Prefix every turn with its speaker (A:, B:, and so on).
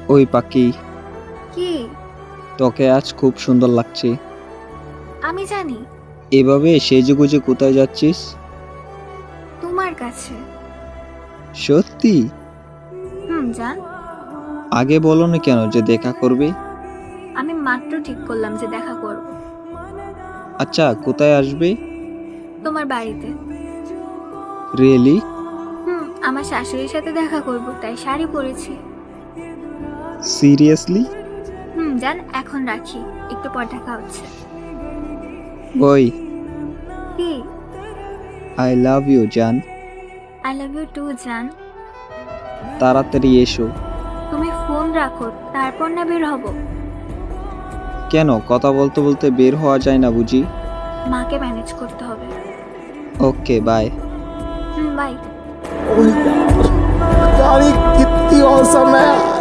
A: ওই পাখি,
B: কি?
A: তোকে আজ খুব সুন্দর লাগছে।
B: আমি জানি।
A: এভাবে সেজেগুজে কোথায় যাচ্ছিস?
B: তোমার কাছে।
A: সত্যি?
B: জান।
A: আগে বলোনি কেন যে দেখা করবে?
B: আমি মাত্র ঠিক করলাম যে দেখা করব।
A: আচ্ছা, কোথায় আসবে?
B: তোমার বাড়িতে।
A: রিয়েলি?
B: আমার শাশুড়ির সাথে দেখা করব, তাই শাড়ি পরেছি।
A: সিরিয়াসলি?
B: জান, এখন রাখি, একটু পর দেখা হচ্ছে।
A: ওই,
B: কি?
A: আই লাভ ইউ জান।
B: আই লাভ ইউ টু জান।
A: তাড়াতাড়ি এসো।
B: তুমি ফোন রাখো, তারপর না বের হব।
A: কেন, কথা বলতে বলতে বের হওয়া যায় না বুঝি?
B: মাকে ম্যানেজ করতে হবে।
A: ওকে, বাই।
B: বাই।
C: गाड़ी कितनी औसम है।